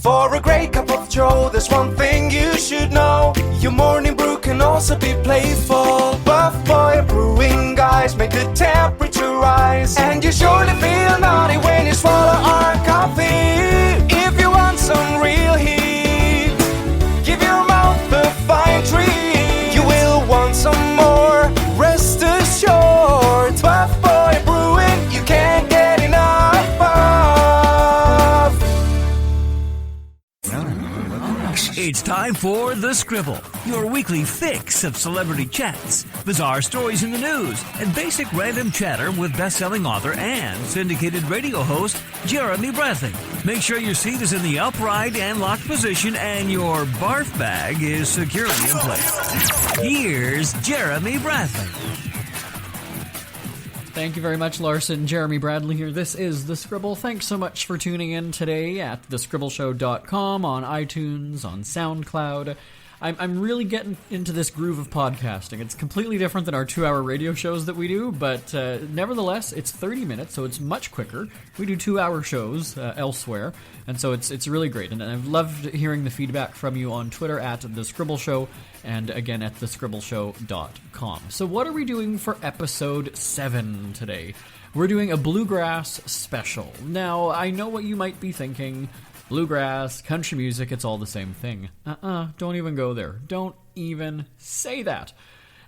For a great cup of joe, there's one thing you should know. Your morning brew can also be playful. Buff Boy Brewing guys make the temperature rise, and you surely feel naughty when you swallow our coffee. If you want some real heat, give your mouth a fine treat. You will want some more, rest assured. Buff Boy Brewing, you can't get enough of. It's time for The Scribble, your weekly fix of celebrity chats, bizarre stories in the news, and basic random chatter with best-selling author and syndicated radio host Jeremy Bradley. Make sure your seat is in the upright and locked position and your barf bag is securely in place. Here's Jeremy Bradley. Thank you very much, Larson. Jeremy Bradley here. This is The Scribble. Thanks so much for tuning in today at thescribbleshow.com, on iTunes, on SoundCloud. I'm really getting into this groove of podcasting. It's completely different than our 2-hour radio shows that we do, but nevertheless, it's 30 minutes, so it's much quicker. We do 2-hour shows elsewhere, and so it's really great. And I've loved hearing the feedback from you on Twitter at The Scribble Show, and again at thescribbleshow.com. So what are we doing for episode 7 today? We're doing a bluegrass special. Now, I know what you might be thinking. Bluegrass, country music, it's all the same thing. Don't even go there. Don't even say that.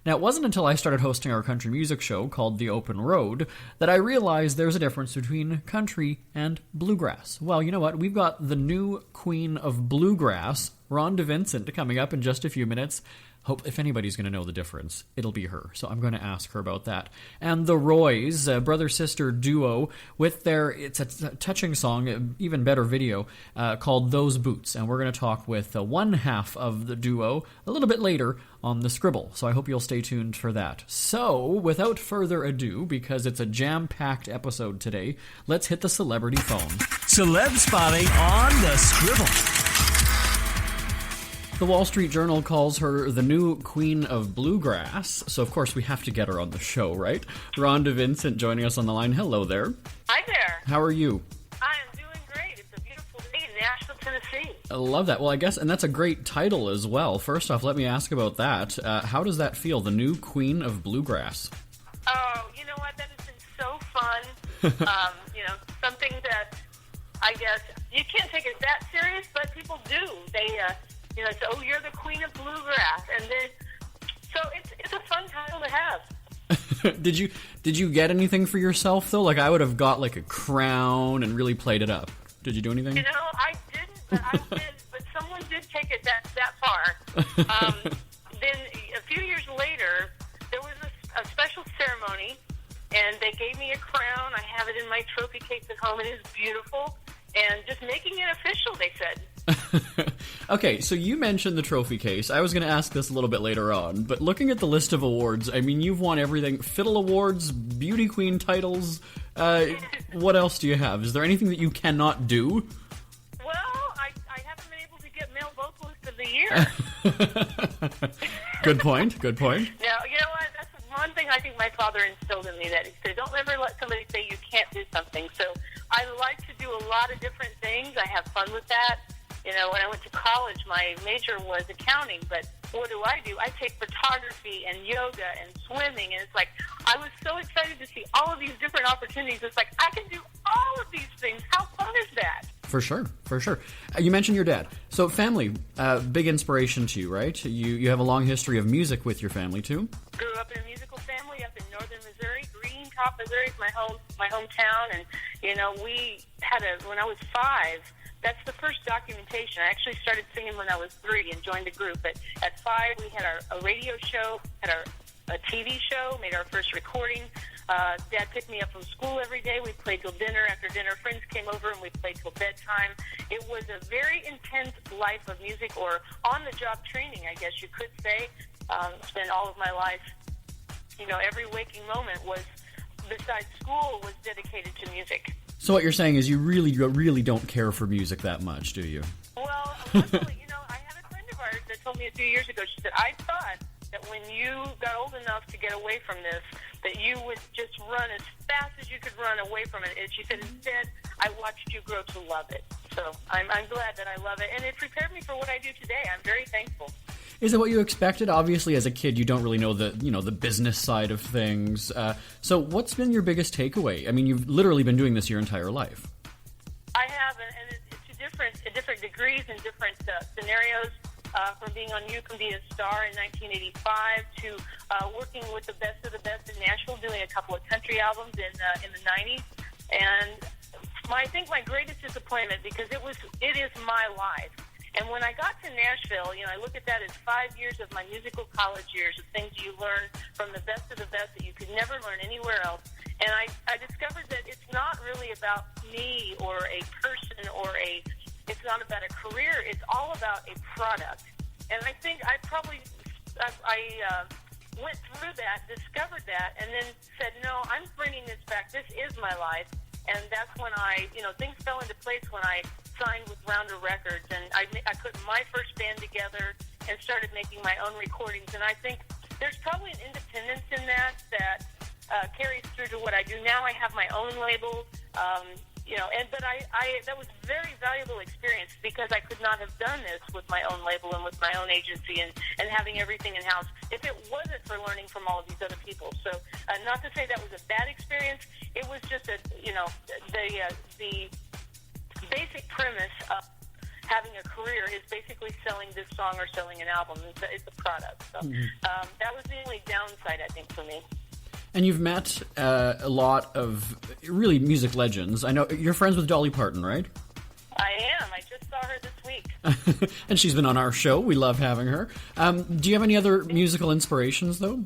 Now, it wasn't until I started hosting our country music show called The Open Road that I realized there's a difference between country and bluegrass. Well, you know what? We've got the new queen of bluegrass, Rhonda Vincent, coming up in just a few minutes. Hope if anybody's going to know the difference, it'll be her. So I'm going to ask her about that. And the Roys, a brother-sister duo, with it's a touching song, even better video, called Those Boots. And we're going to talk with one half of the duo a little bit later on The Scribble. So I hope you'll stay tuned for that. So, without further ado, because it's a jam-packed episode today, let's hit the celebrity phone. Celeb spotting on The Scribble. The Wall Street Journal calls her the new queen of bluegrass, so of course we have to get her on the show, right? Rhonda Vincent joining us on the line. Hello there. Hi there. How are you? I am doing great. It's a beautiful day in Nashville, Tennessee. I love that. Well, I guess, and that's a great title as well. First off, let me ask about that. How does that feel, the new queen of bluegrass? Oh, you know what? That has been so fun. Something that I guess you can't take it that serious, but people do. They, say, oh, you're the queen of bluegrass. And then, so it's a fun title to have. Did you get anything for yourself, though? Like, I would have got, like, a crown and really played it up. Did you do anything? You know, I didn't, but someone did take it that far. Then a few years later, there was a special ceremony, and they gave me a crown. I have it in my trophy case at home. It is beautiful. And just making it official, they said. Okay, so you mentioned the trophy case. I was going to ask this a little bit later on, but looking at the list of awards, I mean, you've won everything. Fiddle Awards, Beauty Queen titles. What else do you have? Is there anything that you cannot do? Well, I haven't been able to get Male Vocalist of the Year. Good point. Now, you know what? That's one thing I think my father instilled in me, that he said, don't ever let somebody say you can't do something. So I like to do a lot of different things. I have fun with that. You know, when I went to college, my major was accounting, but what do? I take photography and yoga and swimming, and it's like, I was so excited to see all of these different opportunities. It's like, I can do all of these things. How fun is that? For sure. You mentioned your dad. So family, big inspiration to you, right? You have a long history of music with your family, too? Grew up in a musical family up in northern Missouri. Green Top, Missouri is my hometown, and, you know, we had when I was 5, that's the first documentation. I actually started singing when I was 3 and joined a group. But at 5, we had a radio show, had a TV show, made our first recording. Dad picked me up from school every day. We played till dinner. After dinner, friends came over and we played till bedtime. It was a very intense life of music, or on-the-job training, I guess you could say. Spent all of my life, you know, every waking moment was, besides school, was dedicated to music. So what you're saying is you really don't care for music that much, do you? Well, luckily, you know, I had a friend of ours that told me a few years ago, she said, I thought that when you got old enough to get away from this, that you would just run as fast as you could run away from it. And she said, instead, I watched you grow to love it. So I'm glad that I love it, and it prepared me for what I do today. I'm very thankful. Is it what you expected? Obviously, as a kid, you don't really know the business side of things. So what's been your biggest takeaway? I mean, you've literally been doing this your entire life. I have, and it's different degrees and different scenarios. From being on You Can Be a Star in 1985 to working with the best of the best in Nashville, doing a couple of country albums in the 90s. And I think my greatest disappointment, because it is my life. And when I got to Nashville, I look at that as 5 years of my musical college years, of things you learn from the best of the best that you could never learn anywhere else. And I discovered that it's not really about me or a person it's not about a career. It's all about a product. And I think I went through that, discovered that, and then said, no, I'm bringing this back. This is my life. And that's when things fell into place when I signed with Rhonda Records. And I put my first band together and started making my own recordings. And I think there's probably an independence in that carries through to what I do now. I have my own label. But that was a very valuable experience, because I could not have done this with my own label and with my own agency and having everything in-house if it wasn't for learning from all of these other people. So not to say that was a bad experience. It was just the basic premise of having a career is basically selling this song or selling an album. It's a product. So that was the only downside, I think, for me. And you've met a lot of really music legends. I know you're friends with Dolly Parton, right? I am. I just saw her this week. And she's been on our show. We love having her. Do you have any other musical inspirations, though?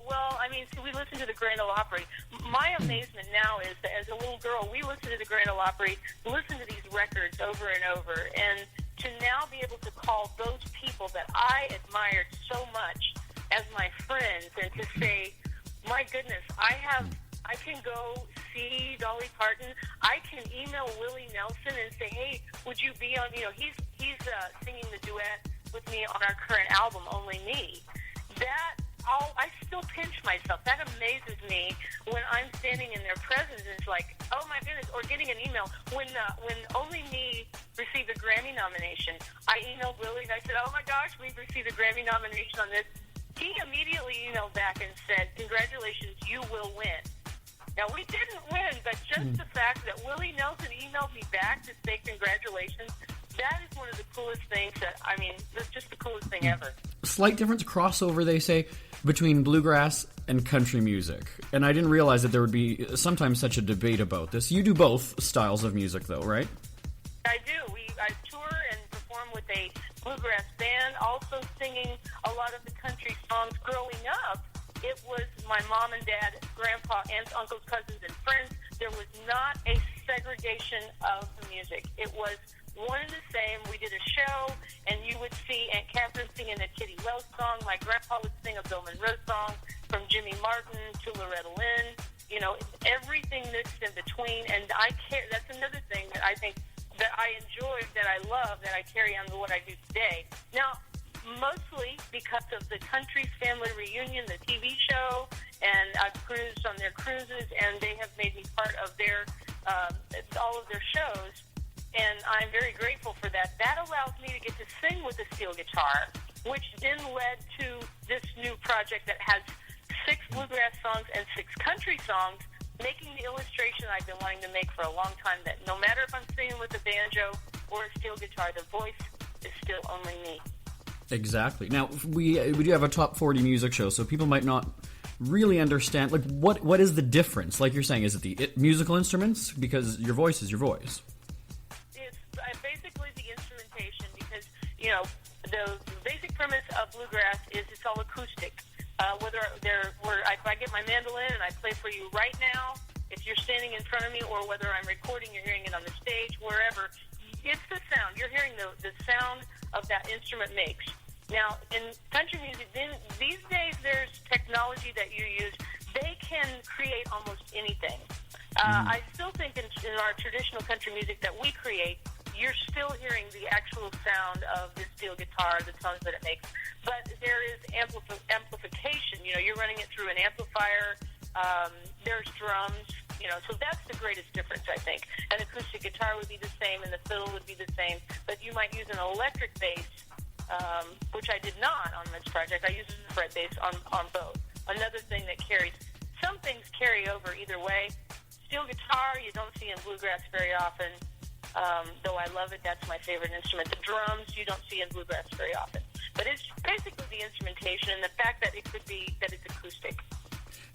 Well, I mean, we listen to the Grand Ole Opry. My amazement now is that as a little girl, we listened to the Grand Ole Opry, listened to these records over and over, and to now be able to call those people that I admired so much as my friends, and to say, my goodness, I can go see Dolly Parton. I can email Willie Nelson and say, hey, would you be on, he's singing the duet with me on our current album, Only Me. I still pinch myself. That amazes me when I'm standing in their presence and it's like, oh my goodness, or getting an email. When Only Me received a Grammy nomination, I emailed Willie and I said, oh my gosh, we've received a Grammy nomination on this. He immediately emailed back and said, congratulations, you will win. Now, we didn't win, but just the fact that Willie Nelson emailed me back to say congratulations, that is one of the coolest things that's just the coolest thing ever. Slight difference, crossover, they say, between bluegrass and country music. And I didn't realize that there would be sometimes such a debate about this. You do both styles of music, though, right? I do. I tour and perform with a bluegrass band, also singing a lot of the country songs. Growing up, it was my mom and dad, grandpa, aunts, uncles, cousins, and friends. There was not a segregation of the music. It was one and the same. We did a show, and you would see Aunt Catherine singing a Kitty Wells song. My grandpa would sing a Bill Monroe song, from Jimmy Martin to Loretta Lynn. Everything mixed in between. And that's another thing that I think that I enjoy, that I love, that I carry on to what I do today. Now, mostly because of the Country's Family Reunion, the TV show, and I've cruised on their cruises, and they have made me part of their all of their shows, and I'm very grateful for that. That allows me to get to sing with a steel guitar, which then led to this new project that has 6 bluegrass songs and 6 country songs, making the illustration I've been wanting to make for a long time, that no matter if I'm singing with a banjo or a steel guitar, the voice is still only me. Exactly. Now, we do have a top 40 music show, so people might not really understand, like, what is the difference? Like you're saying, is it the musical instruments? Because your voice is your voice. It's basically the instrumentation, because, the basic premise of bluegrass is it's all acoustic. If I get my mandolin and I play for you right now, if you're standing in front of me, or whether I'm recording, you're hearing it on the stage, wherever, it's the sound. You're hearing the sound of that instrument makes. Now, in country music, these days there's technology that you use. They can create almost anything. I still think in our traditional country music that we create, you're still hearing the actual sound of the steel guitar, the tones that it makes. But there is amplification. You're running it through an amplifier. There's drums. So that's the greatest difference, I think. An acoustic guitar would be the same, and the fiddle would be the same, but you might use an electric bass, which I did not on this project. I used a fret bass on both. Another thing that carries, some things carry over either way. Steel guitar, you don't see in bluegrass very often, though I love it. That's my favorite instrument. The drums, you don't see in bluegrass very often. But it's basically the instrumentation and the fact that it could be, that it's acoustic.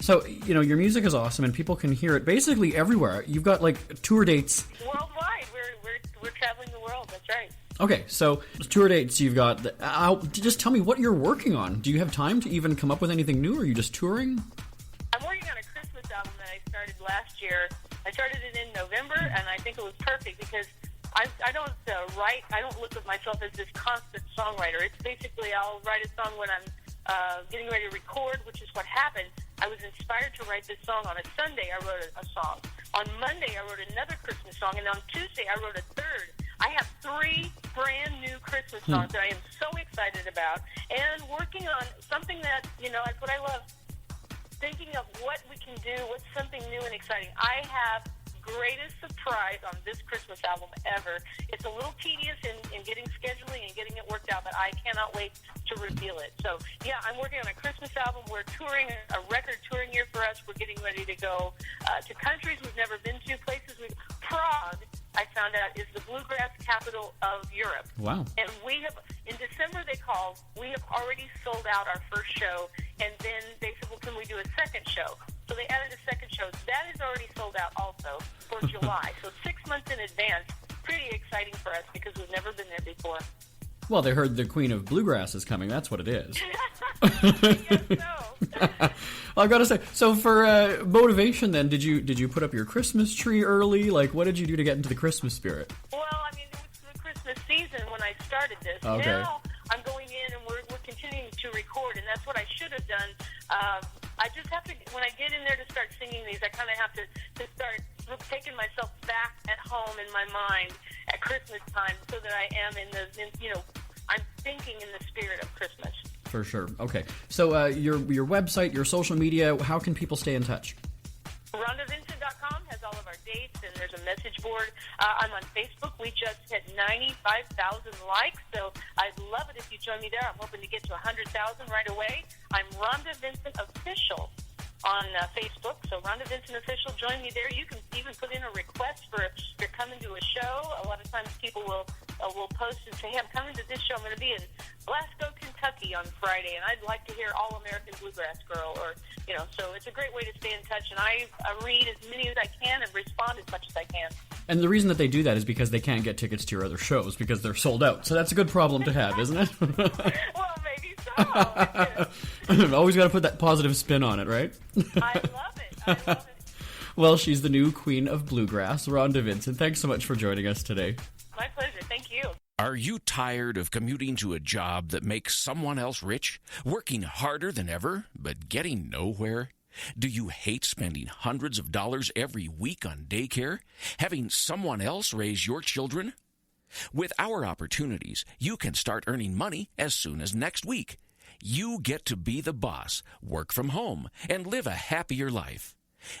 So, your music is awesome, and people can hear it basically everywhere. You've got, tour dates. Worldwide. We're traveling the world. That's right. Okay, so tour dates you've got. Just tell me what you're working on. Do you have time to even come up with anything new, or are you just touring? I'm working on a Christmas album that I started last year. I started it in November, and I think it was perfect because I don't write. I don't look at myself as this constant songwriter. It's basically I'll write a song when I'm getting ready to record, which is what happened. I was inspired to write this song on a Sunday. I wrote a song. On Monday, I wrote another Christmas song, and on Tuesday, I wrote a third. I have 3 brand new Christmas songs that I am so excited about, and working on something that that's what I love. Thinking of what we can do, what's something new and exciting. I have greatest surprise on this Christmas album ever. It's a little tedious in getting scheduling and getting it worked out, but I cannot wait to reveal it. So, yeah, I'm working on a Christmas album. We're touring, a record touring year for us. We're getting ready to go to countries we've never been to, Prague, I found out, is the bluegrass capital of Europe. Wow. And we have, in December they called, we have already sold out our first show, and then they said, well, can we do a second show? So they added a second show. That is already sold out also for July. So 6 months in advance. Pretty exciting for us because we've never been there before. Well, they heard the Queen of Bluegrass is coming. That's what it is. Yes, so. Well, I've got to say, so for motivation then, did you put up your Christmas tree early? What did you do to get into the Christmas spirit? Well, I mean, it was the Christmas season when I started this. Okay. Now I'm going in and we're continuing to record, and that's what I should have done. I just have to, when I get in there to start singing these, I kind of have to start taking myself back at home in my mind at Christmas time so that I am I'm thinking in the spirit of Christmas. For sure. Okay. So your website, your social media, how can people stay in touch? RhondaVincent.com has all of our dates, and there's a message board. I'm on Facebook. We just hit 95,000 likes, so I'd love it if you join me there. I'm hoping to get to 100,000 right away. I'm Rhonda Vincent Official on Facebook, so Rhonda Vincent Official. Join me there. You can even put in a request for if you're coming to a show. A lot of times people will post and say, hey, I'm coming to this show. I'm going to be in Glasgow, Kentucky on Friday, and I'd like to hear All-American Bluegrass Girl, or, so it's a great way to stay in touch, and I read as many as I can and respond as much as I can. And the reason that they do that is because they can't get tickets to your other shows because they're sold out. So that's a good problem to have, isn't it? Well, maybe so. Always got to put that positive spin on it, right? I love it. Well, she's the new Queen of Bluegrass, Rhonda Vincent. Thanks so much for joining us today. My pleasure. Thank you. Are you tired of commuting to a job that makes someone else rich? Working harder than ever, but getting nowhere? Do you hate spending hundreds of dollars every week on daycare? Having someone else raise your children? With our opportunities, you can start earning money as soon as next week. You get to be the boss, work from home, and live a happier life.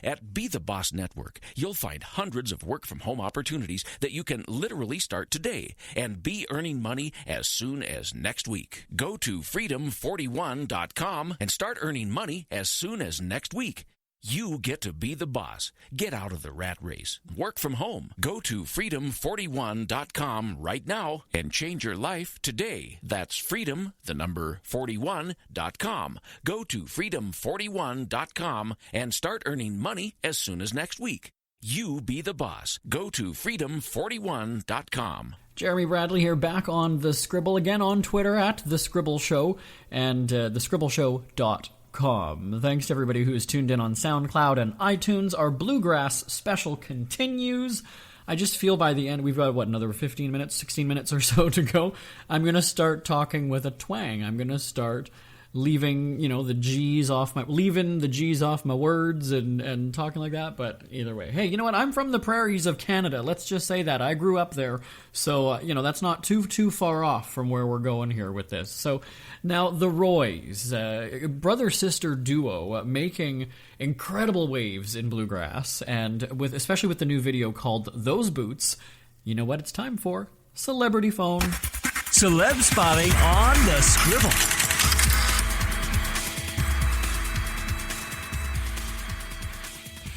At Be the Boss Network, you'll find hundreds of work-from-home opportunities that you can literally start today and be earning money as soon as next week. Go to freedom41.com and start earning money as soon as next week. You get to be the boss. Get out of the rat race. Work from home. Go to freedom41.com right now and change your life today. That's freedom, the number 41.com. Go to freedom41.com and start earning money as soon as next week. You be the boss. Go to freedom41.com. Jeremy Bradley here, back on The Scribble, again on Twitter at The Scribble Show and thescribbleshow.com. Thanks to everybody who is tuned in on SoundCloud and iTunes. Our Bluegrass special continues. I just feel by the end, we've got, another 16 minutes or so to go. I'm going to start talking with a twang. I'm going to start leaving, the G's off my words and talking like that. But either way, hey, you know what? I'm from the prairies of Canada. Let's just say that. I grew up there. So, that's not too far off from where we're going here with this. So now the Roys, brother-sister duo, making incredible waves in bluegrass, and especially with the new video called Those Boots. You know what it's time for? Celebrity Phone. Celeb spotting on the Scribble.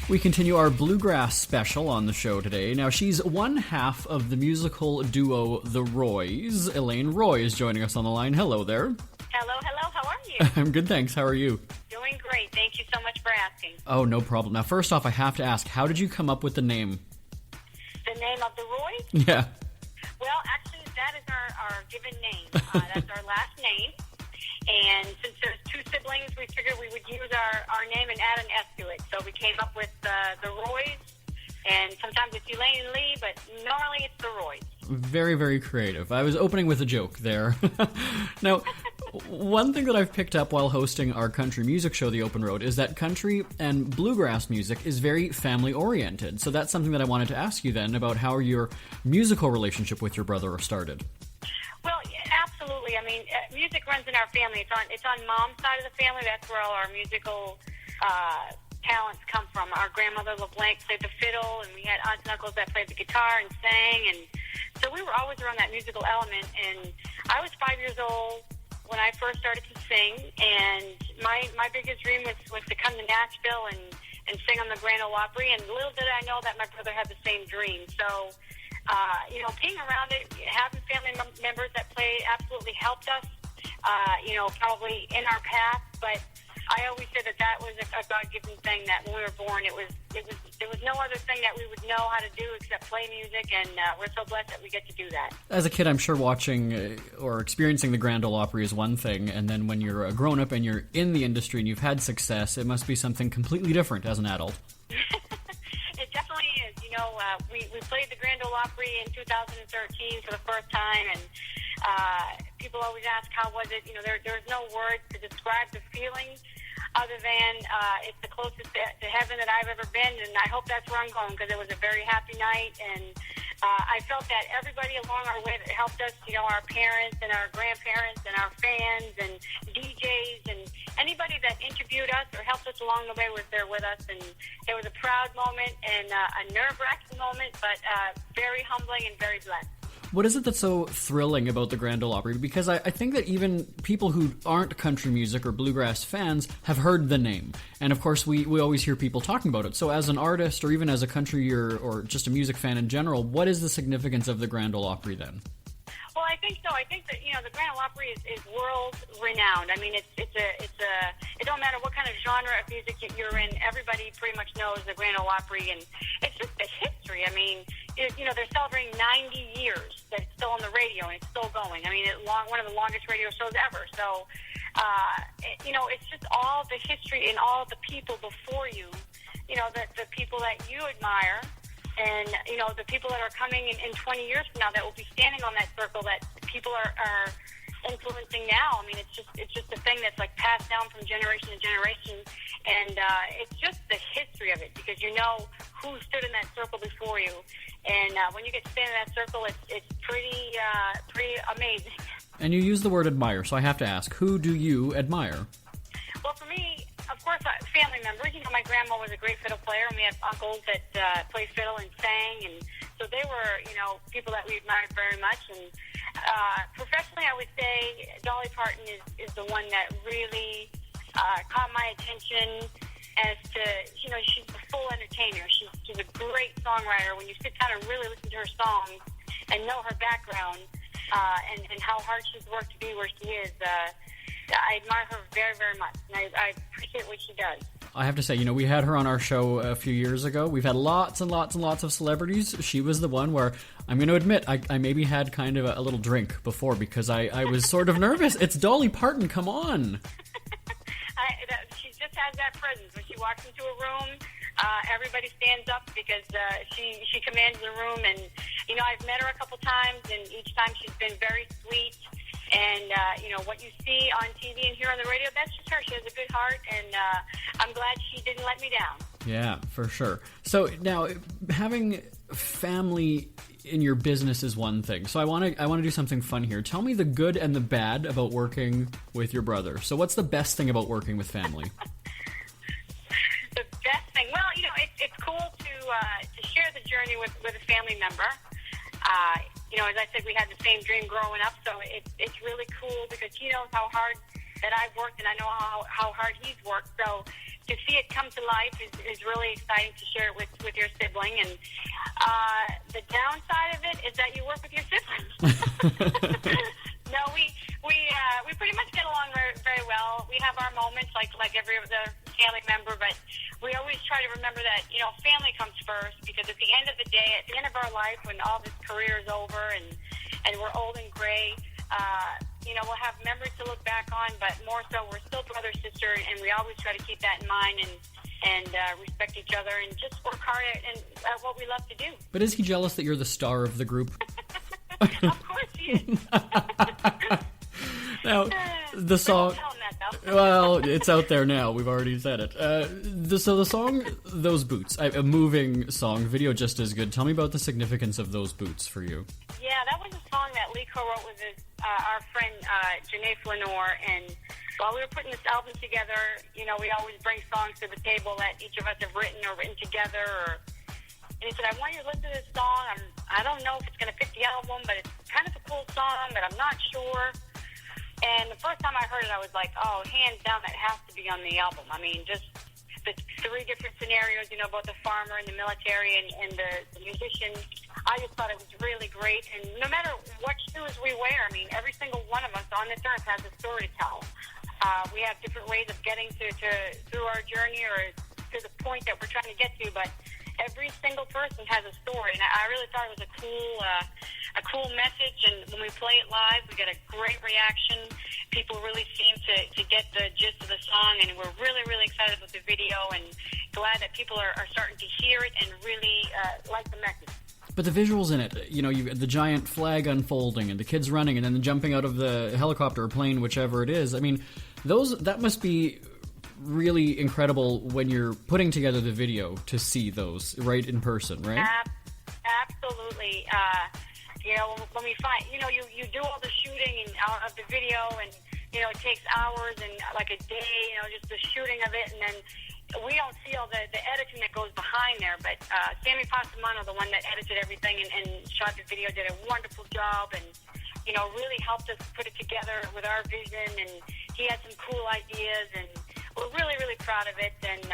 We continue our bluegrass special on the show today. Now, she's one half of the musical duo The Roys. Elaine Roy is joining us on the line. Hello there. Hello, how are you? I'm good, thanks. How are you? Doing great. Thank you so much for asking. Oh, no problem. Now, first off, I have to ask, how did you come up with the name? The name of the Roys? Yeah. Well, actually, that is our given name. That's our last name. And since there's two siblings, we figured we would use our name and add an S to it. So we came up with the Roys. And sometimes it's Elaine and Lee, but normally it's the Roys. Very, very creative. I was opening with a joke there. Now, one thing that I've picked up while hosting our country music show, The Open Road, is that country and bluegrass music is very family-oriented. So that's something that I wanted to ask you then about how your musical relationship with your brother started. Well, absolutely. I mean, music runs in our family. It's on Mom's side of the family. That's where all our musical talents come from. Our grandmother LeBlanc played the fiddle, and we had aunts and uncles that played the guitar and sang, and so we were always around that musical element. And I was 5 years old when I first started to sing, and my biggest dream was to come to Nashville and sing on the Grand Ole Opry, and little did I know that my brother had the same dream. So, being around it, having family members that play absolutely helped us, probably in our path, but I always said that was a God-given thing, that when we were born, there was no other thing that we would know how to do except play music, and we're so blessed that we get to do that. As a kid, I'm sure watching or experiencing the Grand Ole Opry is one thing, and then when you're a grown-up and you're in the industry and you've had success, it must be something completely different as an adult. It definitely is. We played the Grand Ole Opry in 2013 for the first time, and people always ask, how was it? There's no words to describe the feeling other than it's the closest to heaven that I've ever been, and I hope that's where I'm going, because it was a very happy night, and I felt that everybody along our way that helped us, our parents and our grandparents and our fans and DJs and anybody that interviewed us or helped us along the way was there with us, and it was a proud moment and a nerve-wracking moment, but very humbling and very blessed. What is it that's so thrilling about the Grand Ole Opry? Because I think that even people who aren't country music or bluegrass fans have heard the name. And of course, we always hear people talking about it. So as an artist, or even as a country or just a music fan in general, what is the significance of the Grand Ole Opry then? Well, I think so. I think that, the Grand Ole Opry is world renowned. I mean, it don't matter what kind of genre of music you're in, everybody pretty much knows the Grand Ole Opry, and it's just the history. I mean, they're celebrating 90 years that it's still on the radio and it's still going. I mean, one of the longest radio shows ever. So, it's just all the history and all the people before you, the people that you admire. And, the people that are coming in 20 years from now that will be standing on that circle that people are influencing now. I mean, it's just a thing that's like passed down from generation to generation. And it's just the history of it, because you know who stood in that circle before you. And when you get to stand in that circle, it's pretty amazing. And you use the word admire, so I have to ask, who do you admire? Well, for me, of course, family members. My grandma was a great fiddle player, and we had uncles that played fiddle and sang, and so they were, people that we admired very much. And professionally, I would say Dolly Parton is the one that really caught my attention as to, she's a full entertainer. She's a great songwriter. When you sit down and really listen to her songs and know her background and how hard she's worked to be where she is, I admire her very, very much, and I appreciate what she does. I have to say, we had her on our show a few years ago. We've had lots and lots and lots of celebrities. She was the one where, I'm going to admit, I maybe had kind of a little drink before, because I was sort of nervous. It's Dolly Parton, come on. She just has that presence. When she walks into a room, everybody stands up, because she commands the room. And, I've met her a couple times, and each time she's been very sweet. And, what you see on TV and hear on the radio, that's just her. She has a good heart, and I'm glad she didn't let me down. Yeah, for sure. So now, having family in your business is one thing. So I want to do something fun here. Tell me the good and the bad about working with your brother. So what's the best thing about working with family? The best thing, well, it's cool to share the journey with a family member. As I said, we had the same dream growing up, so it's really cool because he knows how hard that I've worked, and I know how hard he's worked. So to see it come to life is really exciting to share it with your sibling. And the downside of it is that you work with your siblings. No, we pretty much get along very, very well. We have our moments like every other family member, but we always try to remember that, family comes first, because at the end of the day, at the end of our life, when all this career is over and we're old and gray, we'll have memories to look back on, but more so we're still brother, sister, and we always try to keep that in mind and respect each other and just work hard at what we love to do. But is he jealous that you're the star of the group? Of course he is. Now, the song... Don't tell him that, though. Well, it's out there now. We've already said it. So the song, Those Boots, a moving song, video just as good. Tell me about the significance of Those Boots for you. Yeah, that was a song that Lee co-wrote with our friend Janae Flanor, and while we were putting this album together, we always bring songs to the table that each of us have written together. And he said, I want you to listen to this song. I don't know if it's going to fit the album, but it's kind of a cool song, but I'm not sure. And the first time I heard it, I was like, oh, hands down, that has to be on the album. I mean, just the three different scenarios, both the farmer and the military and the musician. I just thought it was really great. And no matter what shoes we wear, I mean, every single one of us on this earth has a story to tell. We have different ways of getting through our journey or to the point that we're trying to get to, but every single person has a story, and I really thought it was a cool message. And when we play it live, we get a great reaction. People really seem to get the gist of the song, and we're really, really excited about the video and glad that people are starting to hear it and really like the message. But the visuals in it, the giant flag unfolding and the kids running and then jumping out of the helicopter or plane, whichever it is. I mean, that must be really incredible when you're putting together the video to see those right in person, right? Absolutely. When we find, you do all the shooting and out of the video, and it takes hours and like a day, just the shooting of it, and then we don't see all the editing that goes behind there. But Sammy Passamano, the one that edited everything and shot the video, did a wonderful job, and really helped us put it together with our vision, and he had some cool ideas, and we're really, really proud of it, and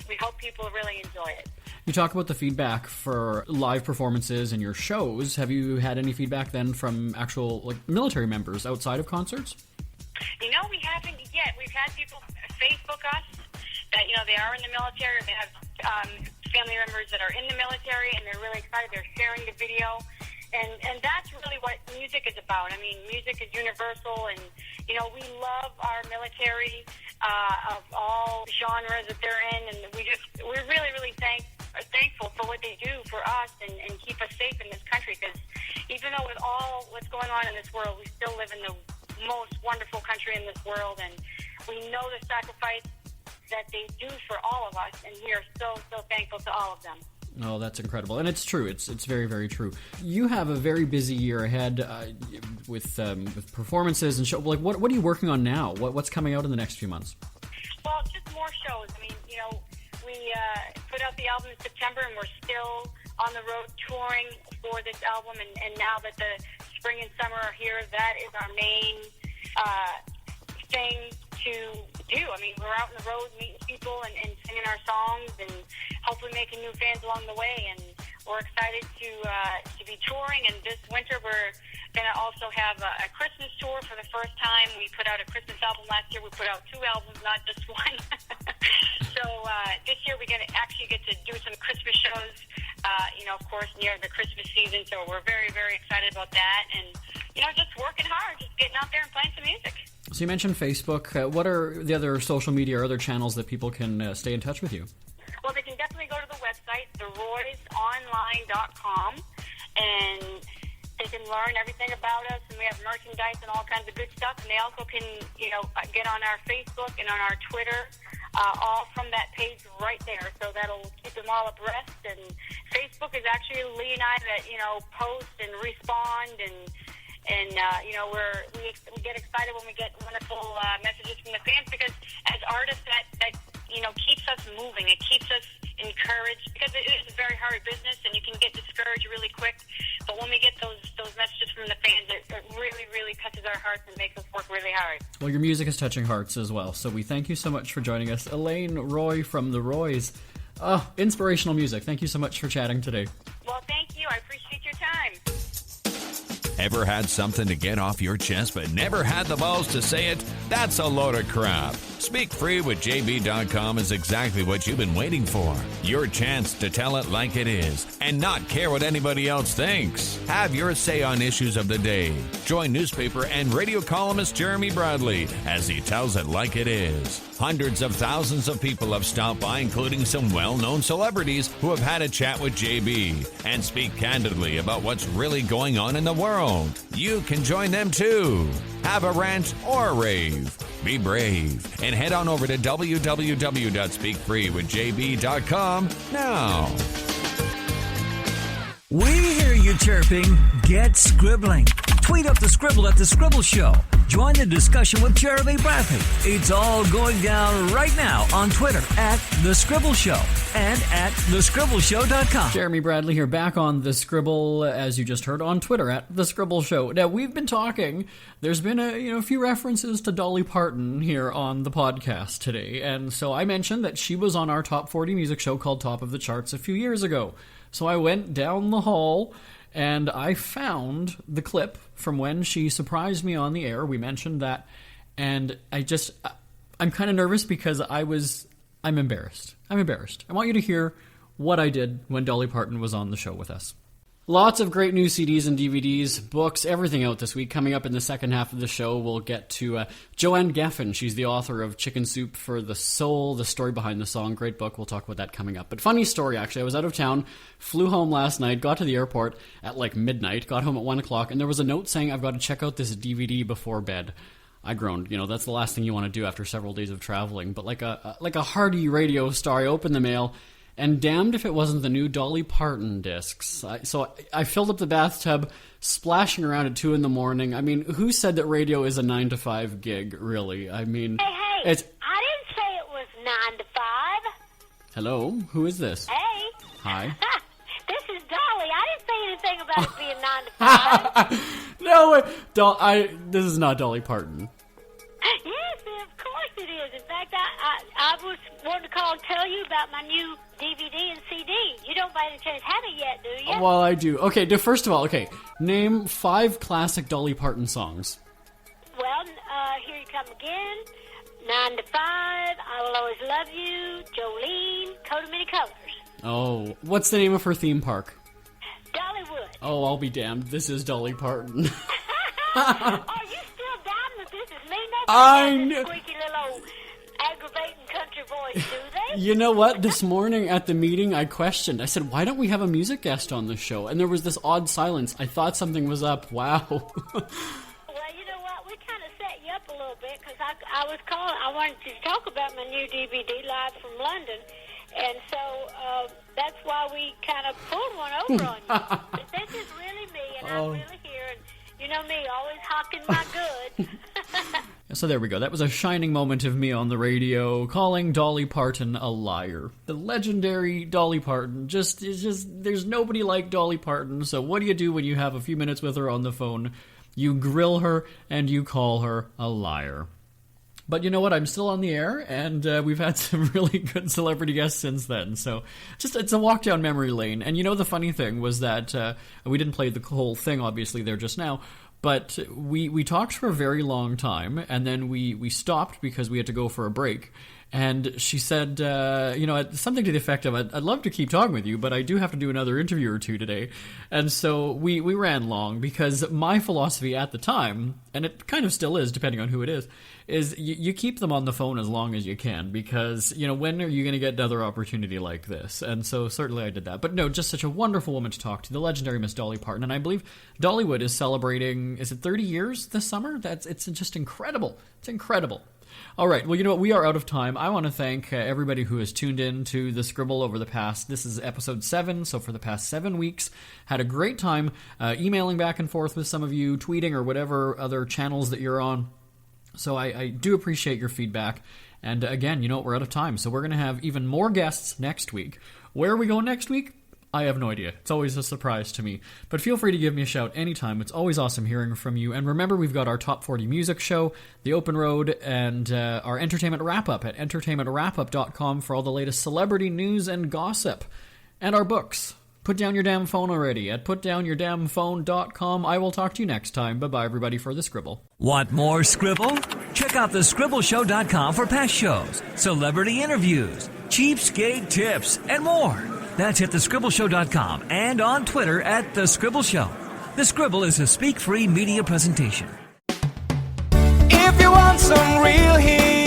we hope people really enjoy it. You talk about the feedback for live performances and your shows. Have you had any feedback then from actual military members outside of concerts? We haven't yet. We've had people Facebook us that they are in the military, or they have family members that are in the military, and they're really excited. They're sharing the video. And that's really what music is about. I mean, music is universal, and, we love our military of all genres that they're in, and we're really, really thankful for what they do for us and keep us safe in this country, because even though with all what's going on in this world, we still live in the most wonderful country in this world, and we know the sacrifice that they do for all of us, and we are so, so thankful to all of them. Oh, that's incredible. And it's true. It's very, very true. You have a very busy year ahead with performances and show. What are you working on now? What's coming out in the next few months? Well, just more shows. I mean, we put out the album in September, and we're still on the road touring for this album. And now that the spring and summer are here, that is our main thing to do. I mean, we're out on the road meeting people and singing our songs and hopefully making new fans along the way. And we're excited to be touring. And this winter, we're going to also have a Christmas tour for the first time. We put out a Christmas album last year. We put out 2 albums, not just one. So this year, we're going to actually get to do some Christmas shows, of course, near the Christmas season. So we're very, very excited about that. And, just working hard, just getting out there and playing some music. So you mentioned Facebook. What are the other social media or other channels that people can stay in touch with you? Well, they can definitely go to the website, theroysonline.com, and they can learn everything about us. And we have merchandise and all kinds of good stuff. And they also can, get on our Facebook and on our Twitter, all from that page right there. So that'll keep them all abreast. And Facebook is actually Lee and I that, post and respond and we get excited when we get wonderful messages from the fans, because as artists that keeps us moving. It keeps us encouraged, because it is a very hard business and you can get discouraged really quick. But when we get those messages from the fans, it really, really touches our hearts and makes us work really hard. Well, your music is touching hearts as well, so we thank you so much for joining us. Elaine Roy from the Roys. Inspirational music. Thank you so much for chatting today. Well, thank you. I appreciate your time. Ever had something to get off your chest but never had the balls to say it? That's a load of crap. Speak Free with JB.com is exactly what you've been waiting for. Your chance to tell it like it is and not care what anybody else thinks. Have your say on issues of the day. Join newspaper and radio columnist Jeremy Bradley as he tells it like it is. Hundreds of thousands of people have stopped by, including some well-known celebrities who have had a chat with JB and speak candidly about what's really going on in the world. You can join them too. Have a rant or a rave. Be brave and head on over to www.speakfreewithjb.com now. We hear you chirping. Get scribbling. Tweet up the Scribble at The Scribble Show. Join the discussion with Jeremy Bradley. It's all going down right now on Twitter at The Scribble Show and at thescribbleshow.com. Jeremy Bradley here, back on The Scribble, as you just heard, on Twitter at The Scribble Show. Now, we've been talking, there's been a few references to Dolly Parton here on the podcast today, and so I mentioned that she was on our Top 40 music show called Top of the Charts a few years ago. So I went down the hall and I found the clip from when she surprised me on the air. We mentioned that, and I'm kind of nervous because I'm embarrassed. I'm embarrassed. I want you to hear what I did when Dolly Parton was on the show with us. Lots of great new CDs and DVDs, books, everything out this week. Coming up in the second half of the show, we'll get to Joanne Geffen. She's the author of Chicken Soup for the Soul, the story behind the song. Great book. We'll talk about that coming up. But funny story, actually. I was out of town, flew home last night, got to the airport at like midnight, got home at 1 o'clock, and there was a note saying I've got to check out this DVD before bed. I groaned. That's the last thing you want to do after several days of traveling. But like a hearty radio star, I opened the mail, and damned if it wasn't the new Dolly Parton discs. So I filled up the bathtub, splashing around at 2 in the morning. I mean, who said that radio is a 9-to-5 gig, really? I mean... Hey, I didn't say it was 9 to 5. Hello? Who is this? Hey. Hi. This is Dolly. I didn't say anything about it being 9 to 5. No, this is not Dolly Parton. Yes, of course it is. In fact, I was wanting to call and tell you about my new DVD and CD. You don't by any chance have it yet, do you? Well, I do. Okay, first of all, name 5 classic Dolly Parton songs. Well, Here You Come Again, 9 to 5, I Will Always Love You, Jolene, Coat of Many Colors. Oh, what's the name of her theme park? Dollywood. Oh, I'll be damned. This is Dolly Parton. Are you still down that this is me? I Nobody know. has this squeaky little aggravating country voice, do they? You know what? This morning at the meeting, I questioned. I said, why don't we have a music guest on the show? And there was this odd silence. I thought something was up. Wow. Well, you know what? We kind of set you up a little bit because I was calling. I wanted to talk about my new DVD live from London. And so that's why we kind of pulled one over on you. But this is really me, and I'm really here. And you know me, always hawking my goods. So there we go. That was a shining moment of me on the radio calling Dolly Parton a liar. The legendary Dolly Parton. There's nobody like Dolly Parton. So what do you do when you have a few minutes with her on the phone? You grill her and you call her a liar. But you know what? I'm still on the air, and we've had some really good celebrity guests since then. So it's a walk down memory lane. And the funny thing was that we didn't play the whole thing, obviously, there just now. But we talked for a very long time, and then we stopped because we had to go for a break. And she said, something to the effect of, I'd love to keep talking with you, but I do have to do another interview or two today. And so we ran long, because my philosophy at the time, and it kind of still is, depending on who it is you keep them on the phone as long as you can, because, when are you going to get another opportunity like this? And so certainly I did that. But no, just such a wonderful woman to talk to, the legendary Miss Dolly Parton. And I believe Dollywood is celebrating, is it 30 years this summer? It's just incredible. It's incredible. All right, well, you know what? We are out of time. I want to thank everybody who has tuned in to the Scribble over the past, this is episode 7, so for the past 7 weeks, had a great time emailing back and forth with some of you, tweeting or whatever other channels that you're on. So I do appreciate your feedback. And again, we're out of time, so we're going to have even more guests next week. Where are we going next week? I have no idea. It's always a surprise to me. But feel free to give me a shout anytime. It's always awesome hearing from you. And remember, we've got our Top 40 Music Show, The Open Road, and our Entertainment Wrap-Up at entertainmentwrapup.com for all the latest celebrity news and gossip. And our books. Put down your damn phone already at putdownyourdamnphone.com. I will talk to you next time. Bye-bye, everybody, for The Scribble. Want more Scribble? Check out thescribbleshow.com for past shows, celebrity interviews, cheapskate tips, and more. That's at thescribbleshow.com and on Twitter at The Scribble Show. The Scribble is a speak-free media presentation. If you want some real heat,